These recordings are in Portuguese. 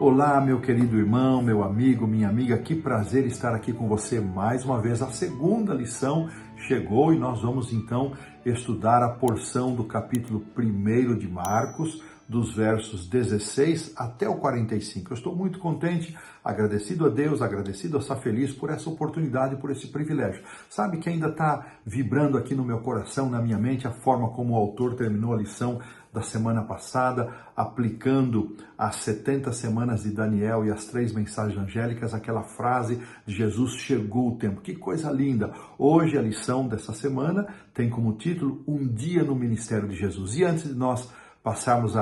Olá, meu querido irmão, meu amigo, minha amiga, que prazer estar aqui com você mais uma vez. A segunda lição chegou e nós vamos então estudar a porção do capítulo 1 de Marcos, dos versos 16 até o 45. Eu estou muito contente, agradecido a Deus, agradecido a estar feliz por essa oportunidade, por esse privilégio. Sabe que ainda está vibrando aqui no meu coração, na minha mente, a forma como o autor terminou a lição da semana passada, aplicando as 70 semanas de Daniel e as 3 mensagens angélicas, aquela frase de Jesus, chegou o tempo. Que coisa linda! Hoje a lição dessa semana tem como título Um Dia no Ministério de Jesus. E antes de nós passarmos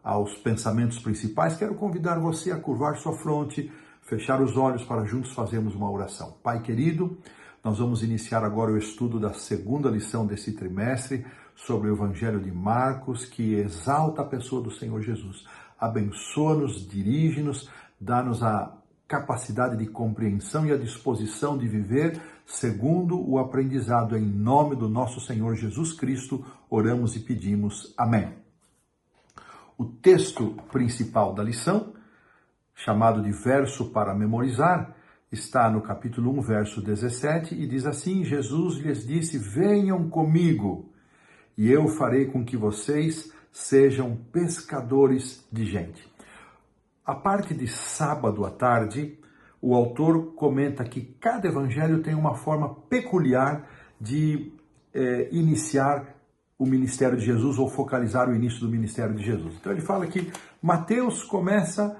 aos pensamentos principais, quero convidar você a curvar sua fronte, fechar os olhos para juntos fazermos uma oração. Pai querido, nós vamos iniciar agora o estudo da segunda lição desse trimestre sobre o Evangelho de Marcos, que exalta a pessoa do Senhor Jesus. Abençoa-nos, dirige-nos, dá-nos a capacidade de compreensão e a disposição de viver segundo o aprendizado. Em nome do nosso Senhor Jesus Cristo, oramos e pedimos. Amém. O texto principal da lição, chamado de verso para memorizar, está no capítulo 1, verso 17, e diz assim: Jesus lhes disse, venham comigo, e eu farei com que vocês sejam pescadores de gente. A parte de sábado à tarde, o autor comenta que cada evangelho tem uma forma peculiar de iniciar o ministério de Jesus ou focalizar o início do ministério de Jesus. Então ele fala que Mateus começa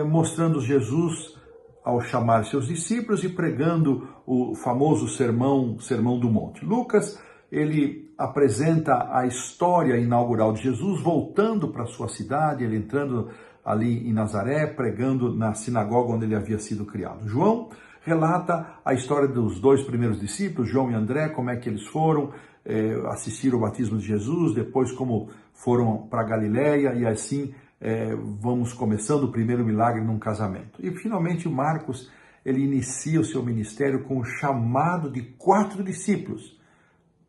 mostrando Jesus ao chamar seus discípulos e pregando o famoso Sermão do Monte. Lucas, ele apresenta a história inaugural de Jesus voltando para sua cidade, ele entrando ali em Nazaré, pregando na sinagoga onde ele havia sido criado. João relata a história dos 2 primeiros discípulos, João e André, como é que eles foram assistir ao batismo de Jesus, depois como foram para Galiléia e assim vamos começando o primeiro milagre num casamento. E finalmente Marcos, ele inicia o seu ministério com o chamado de 4 discípulos,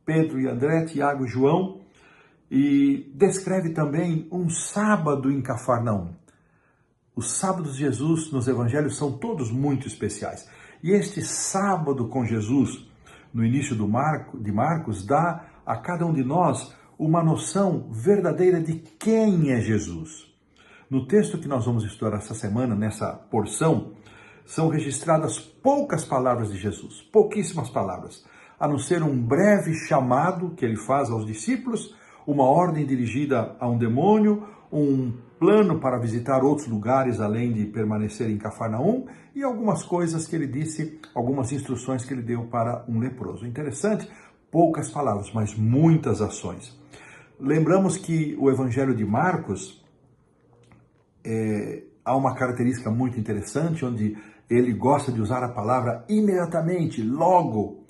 Pedro e André, Tiago e João, e descreve também um sábado em Cafarnaum. Os sábados de Jesus nos evangelhos são todos muito especiais. E este sábado com Jesus, no início de Marcos, dá a cada um de nós uma noção verdadeira de quem é Jesus. No texto que nós vamos estudar essa semana, nessa porção, são registradas poucas palavras de Jesus, pouquíssimas palavras, a não ser um breve chamado que ele faz aos discípulos, uma ordem dirigida a um demônio, um plano para visitar outros lugares além de permanecer em Cafarnaum e algumas coisas que ele disse, algumas instruções que ele deu para um leproso. Interessante, poucas palavras, mas muitas ações. Lembramos que o Evangelho de Marcos há uma característica muito interessante, onde ele gosta de usar a palavra imediatamente, logo.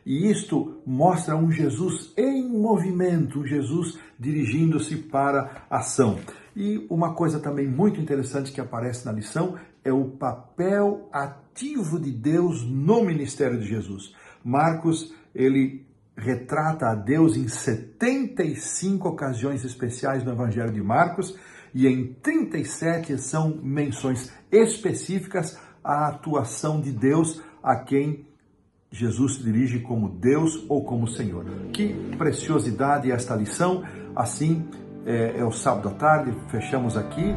E isto mostra um Jesus em movimento, um Jesus dirigindo-se para a ação. E uma coisa também muito interessante que aparece na lição é o papel ativo de Deus no ministério de Jesus. Marcos, ele retrata a Deus em 75 ocasiões especiais no Evangelho de Marcos, e em 37 são menções específicas à atuação de Deus a quem Jesus se dirige como Deus ou como Senhor. Que preciosidade esta lição. Assim, é o sábado à tarde, fechamos aqui.